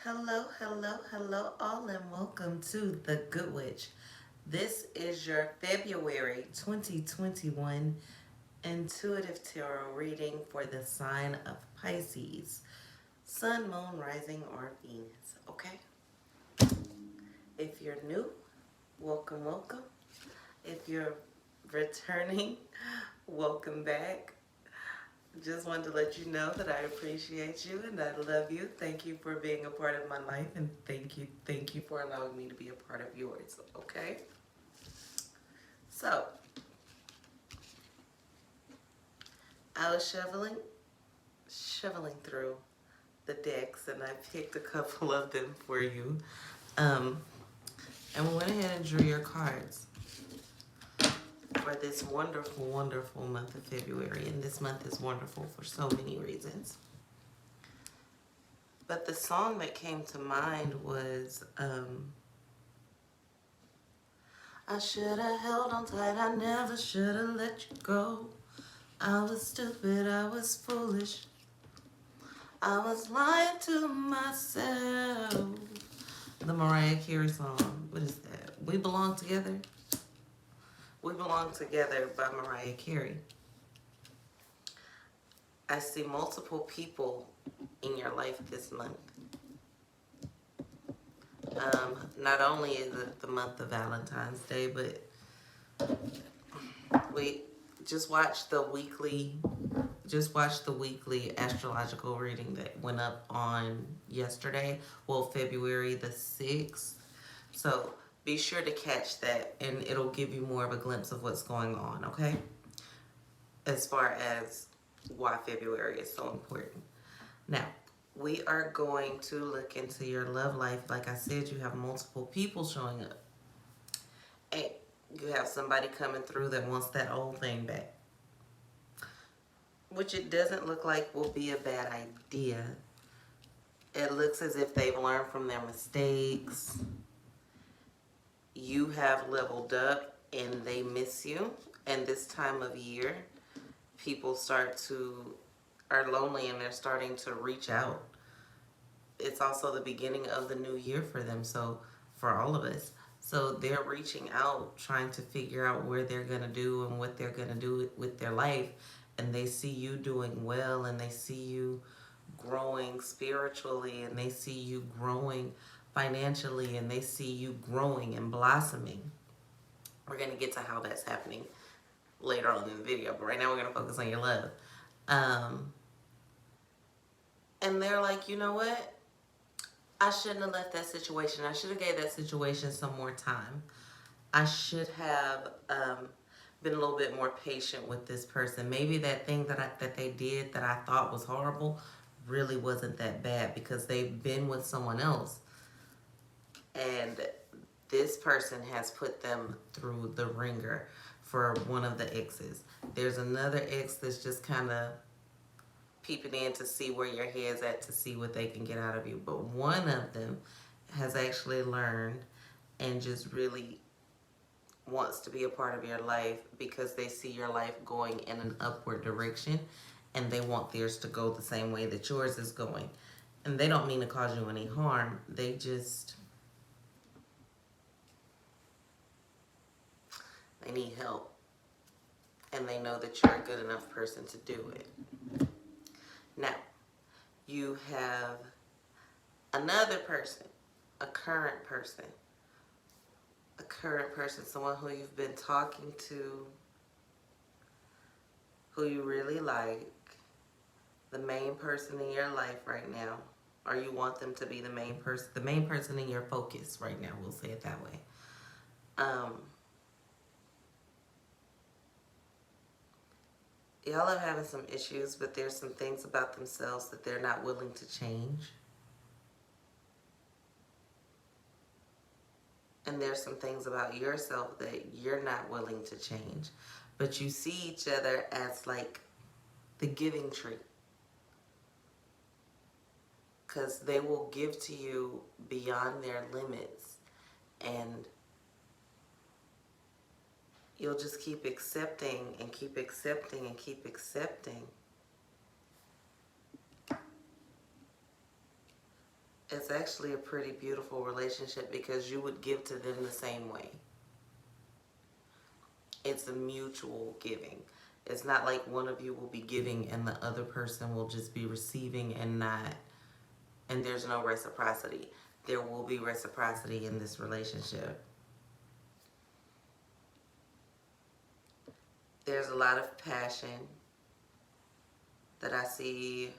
Hello, hello, hello, all, and welcome to The Good Witch. This is your February 2021 intuitive tarot reading for the sign of Pisces, Sun, Moon, Rising, or Venus. Okay? If you're new, welcome, welcome. If you're returning, welcome back. Just wanted to let you know that I appreciate you and I love you. Thank you for being a part of my life, and thank you for allowing me to be a part of yours. Okay? So, I was shoveling through the decks, and I picked a couple of them for you. Um, and we went ahead and drew your cards for this wonderful, wonderful month of February. And this month is wonderful for so many reasons. But the song that came to mind was I should have held on tight, I never should have let you go. I was stupid, I was foolish, I was lying to myself. The Mariah Carey song, what is that? We Belong Together? We Belong Together by Mariah Carey. I see multiple people in your life this month. Not only is it the month of Valentine's Day, but we just watched the weekly astrological reading that went up on yesterday, well, February the 6th. So be sure to catch that, and it'll give you more of a glimpse of what's going on, okay? As far as why February is so important. Now, we are going to look into your love life. Like I said, you have multiple people showing up. And you have somebody coming through that wants that old thing back, which it doesn't look like will be a bad idea. It looks as if they've learned from their mistakes. You have leveled up and they miss you. And this time of year, people are lonely and they're starting to reach out. It's also the beginning of the new year for them, so for all of us. So they're reaching out, trying to figure out where they're going to do and what they're going to do with their life. And they see you doing well, and they see you growing spiritually, and they see you growing financially, and they see you growing and blossoming. We're going to get to how that's happening later on in the video, but right now we're going to focus on your love. And they're like, you know what? I shouldn't have left that situation. I should have gave that situation some more time. I should have been a little bit more patient with this person. Maybe that thing that they did that I thought was horrible really wasn't that bad because they've been with someone else. And this person has put them through the ringer for one of the exes. There's another ex that's just kind of peeping in to see where your head's at, to see what they can get out of you. But one of them has actually learned and just really wants to be a part of your life because they see your life going in an upward direction, and they want theirs to go the same way that yours is going. And they don't mean to cause you any harm. They need help. And they know that you're a good enough person to do it. Now, you have another person, a current person, someone who you've been talking to, who you really like, the main person in your life right now, or you want them to be the main person in your focus right now, we'll say it that way. Y'all are having some issues, but there's some things about themselves that they're not willing to change. And there's some things about yourself that you're not willing to change. But you see each other as like the giving tree. Because they will give to you beyond their limits. And you'll just keep accepting and keep accepting and keep accepting. It's actually a pretty beautiful relationship because you would give to them the same way. It's a mutual giving. It's not like one of you will be giving and the other person will just be receiving and there's no reciprocity. There will be reciprocity in this relationship. There's a lot of passion that I see.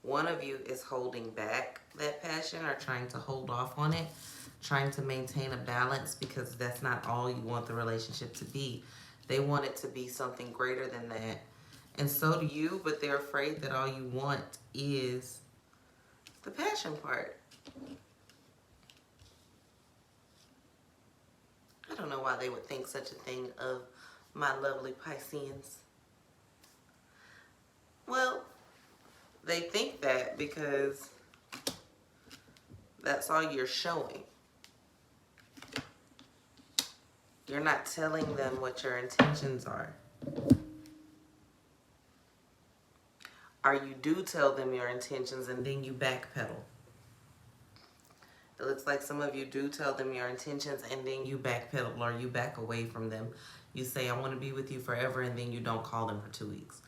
One of you is holding back that passion or trying to hold off on it, trying to maintain a balance because that's not all you want the relationship to be. They want it to be something greater than that. And so do you, but they're afraid that all you want is the passion part. I don't know why they would think such a thing of my lovely Pisceans. Well, they think that because that's all you're showing. You're not telling them what your intentions are. Or you do tell them your intentions and then you backpedal. It looks like some of you do tell them your intentions and then you backpedal or you back away from them. You say, I want to be with you forever, and then you don't call them for 2 weeks.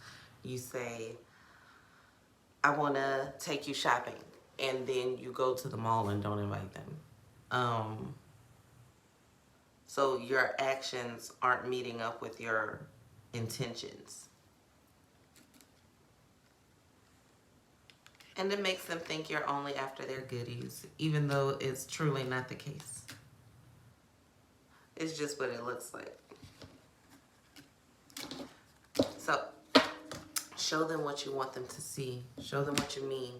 You say, I want to take you shopping, and then you go to the mall and don't invite them. So your actions aren't meeting up with your intentions. And it makes them think you're only after their goodies, even though it's truly not the case. It's just what it looks like. So, show them what you want them to see. Show them what you mean.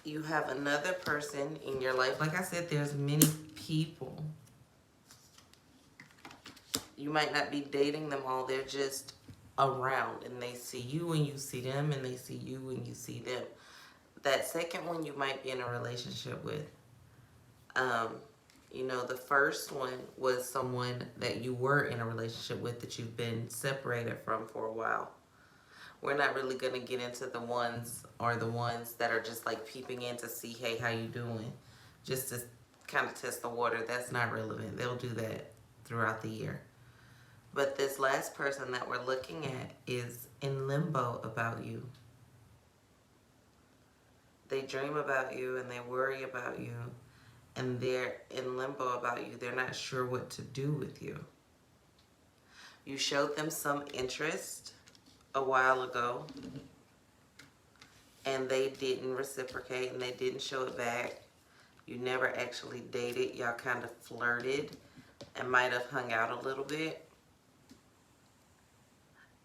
You have another person in your life. Like I said, there's many people. You might not be dating them all. They're just around, and they see you and you see them, and they see you and you see them. That second one you might be in a relationship with. You know, the first one was someone that you were in a relationship with that you've been separated from for a while. We're not really going to get into the ones that are just like peeping in to see, hey, how you doing? Just to kind of test the water. That's not relevant. They'll do that throughout the year. But this last person that we're looking at is in limbo about you. They dream about you and they worry about you. And they're in limbo about you. They're not sure what to do with you. You showed them some interest a while ago. And they didn't reciprocate and they didn't show it back. You never actually dated. Y'all kind of flirted and might have hung out a little bit.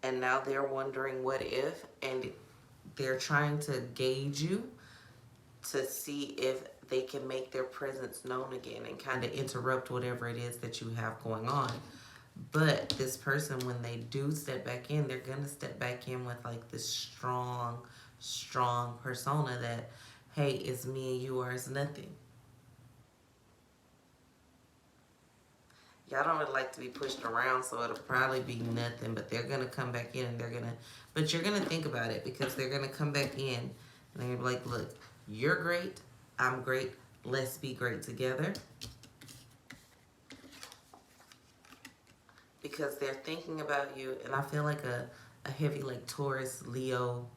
And now they're wondering what if. And they're trying to gauge you to see if they can make their presence known again and kind of interrupt whatever it is that you have going on. But this person, when they do step back in, they're going to step back in with like this strong persona that, hey, it's me and you, or it's nothing. Y'all don't really like to be pushed around, so it'll probably be nothing. But they're going to come back in and but you're going to think about it, because they're going to come back in and they're going to be like, look, you're great. I'm great. Let's be great together. Because they're thinking about you, and I feel like a heavy like Taurus, Leo,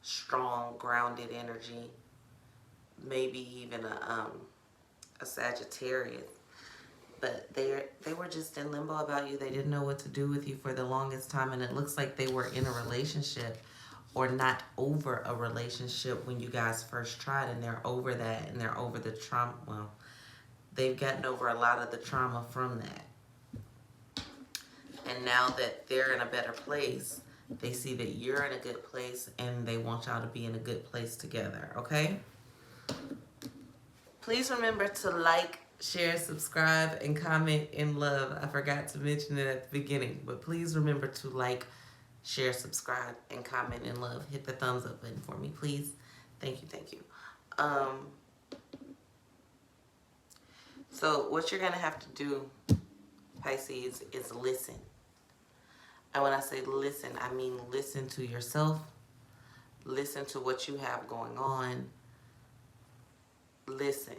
strong, grounded energy. Maybe even a Sagittarius. But they were just in limbo about you. They didn't know what to do with you for the longest time, and it looks like they were in a relationship or not over a relationship when you guys first tried, and they're over that, and they're over the trauma. Well, they've gotten over a lot of the trauma from that. And now that they're in a better place, they see that you're in a good place, and they want y'all to be in a good place together, okay? Please remember to like, share, subscribe, and comment in love. I forgot to mention it at the beginning, but please remember to like, share, subscribe, and comment in love. Hit the thumbs up button for me, please. Thank you. So what you're going to have to do, Pisces, is listen. And when I say listen, I mean listen to yourself, Listen to what you have going on. Listen.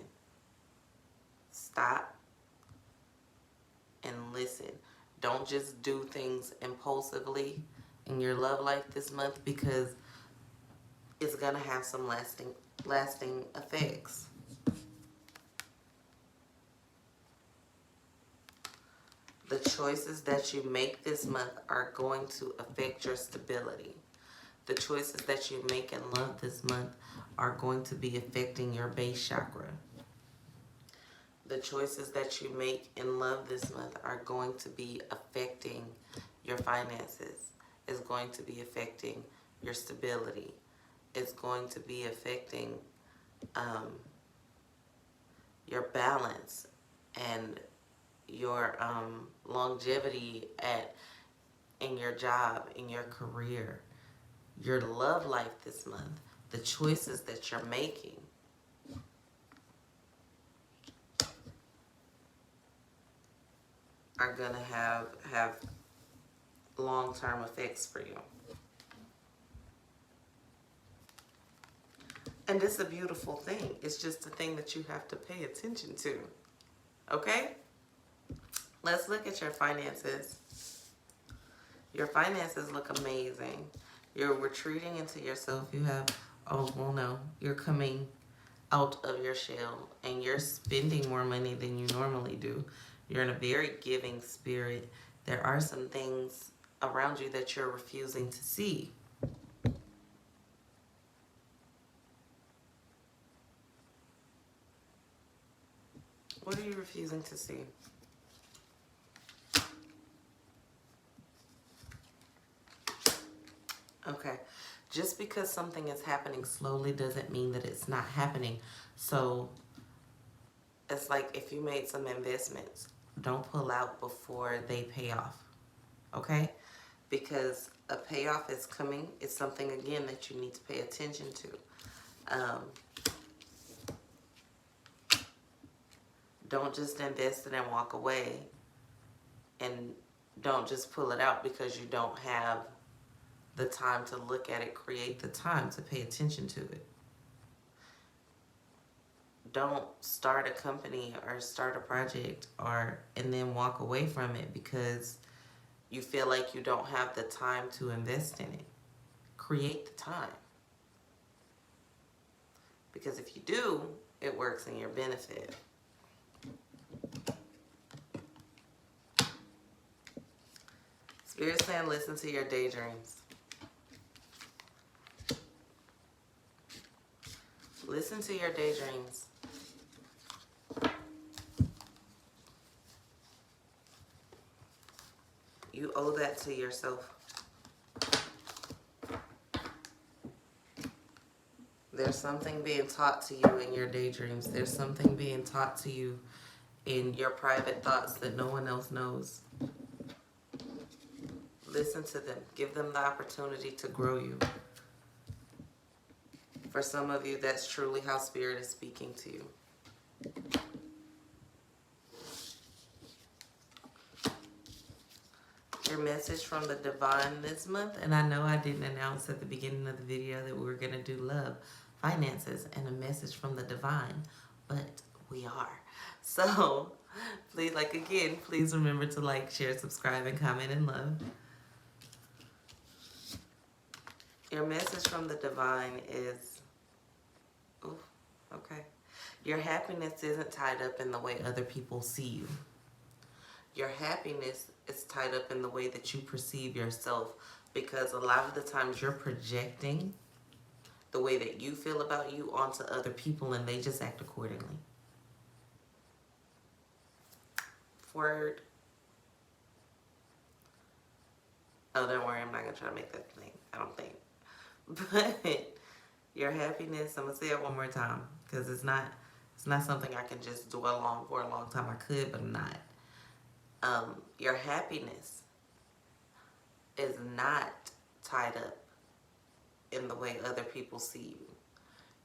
Stop and listen. Don't just do things impulsively in your love life this month, because it's going to have some lasting effects. The choices that you make this month are going to affect your stability. The choices that you make in love this month are going to be affecting your base chakra. The choices that you make in love this month are going to be affecting your finances. It's going to be affecting your stability. It's going to be affecting your balance and your longevity in your job, in your career, your love life this month. The choices that you're making are going to have long-term effects for you. And it's a beautiful thing. It's just a thing that you have to pay attention to. Okay? Let's look at your finances. Your finances look amazing. You're retreating into yourself. You have, oh, well, no. You're coming out of your shell and you're spending more money than you normally do. You're in a very giving spirit. There are some things around you that you're refusing to see. What are you refusing to see? Okay. Just because something is happening slowly doesn't mean that it's not happening. So it's like if you made some investments, don't pull out before they pay off. Okay? Because a payoff is coming. It's something, again, that you need to pay attention to. Don't just invest it and walk away. And don't just pull it out because you don't have the time to look at it. Create the time to pay attention to it. Don't start a company or start a project and then walk away from it because you feel like you don't have the time to invest in it. Create the time. Because if you do, it works in your benefit. Spirit saying, listen to your daydreams. Listen to your daydreams. You owe that to yourself. There's something being taught to you in your daydreams. There's something being taught to you in your private thoughts that no one else knows. Listen to them. Give them the opportunity to grow you. For some of you, that's truly how Spirit is speaking to you. Your message from the divine this month, and I know I didn't announce at the beginning of the video that we were going to do love, finances, and a message from the divine, but we are. So, please, please remember to like, share, subscribe, and comment and love. Your message from the divine is, okay. Your happiness isn't tied up in the way other people see you. Your happiness is tied up in the way that you perceive yourself, because a lot of the times you're projecting the way that you feel about you onto other people and they just act accordingly. Word. Oh, don't worry, I'm not going to try to make that thing. I don't think. But your happiness, I'm going to say it one more time, because it's not something I can just dwell on for a long time. I could, but I'm not. Your happiness is not tied up in the way other people see you.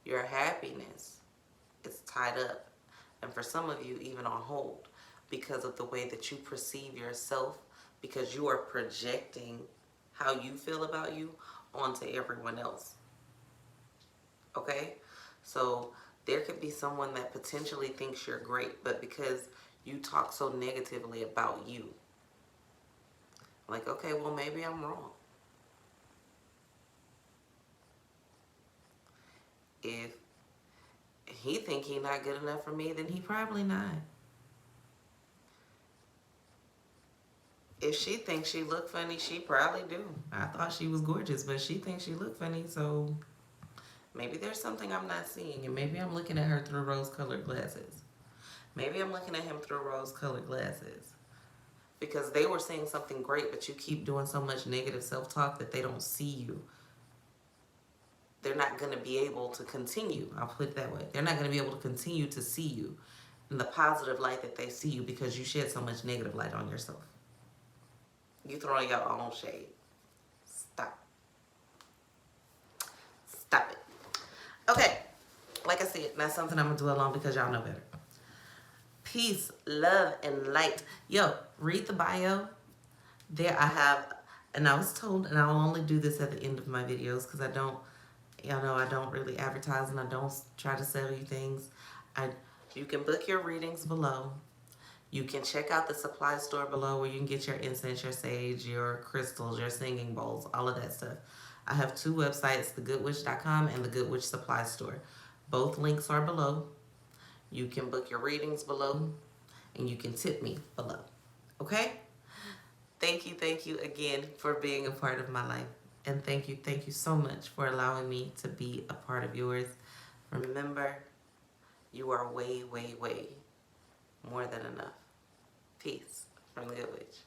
Your happiness is tied up, and for some of you, even on hold, because of the way that you perceive yourself, because you are projecting how you feel about you onto everyone else. Okay? So there could be someone that potentially thinks you're great, but because you talk so negatively about you, like, okay, well, maybe I'm wrong. If he think he not good enough for me, then he probably not. If she thinks she look funny, she probably do. I thought she was gorgeous, but she thinks she look funny, so maybe there's something I'm not seeing, and maybe I'm looking at her through rose-colored glasses. Maybe I'm looking at him through rose-colored glasses. Because they were saying something great, but you keep doing so much negative self-talk that they don't see you. They're not going to be able to continue. I'll put it that way. They're not going to be able to continue to see you in the positive light that they see you because you shed so much negative light on yourself. You throwing your own shade. Stop. Stop it. Okay. Like I said, that's something I'm going to dwell on because y'all know better. Peace, love, and light. Yo, read the bio. There I have, and I was told, and I'll only do this at the end of my videos because I don't, y'all know I don't really advertise and I don't try to sell you things. You can book your readings below. You can check out the supply store below where you can get your incense, your sage, your crystals, your singing bowls, all of that stuff. I have two websites, thegoodwitch.com and the Good Witch Supply Store. Both links are below. You can book your readings below and you can tip me below. Okay? Thank you again for being a part of my life. And thank you so much for allowing me to be a part of yours. Remember, you are way, way, way more than enough. Peace from the Good Witch.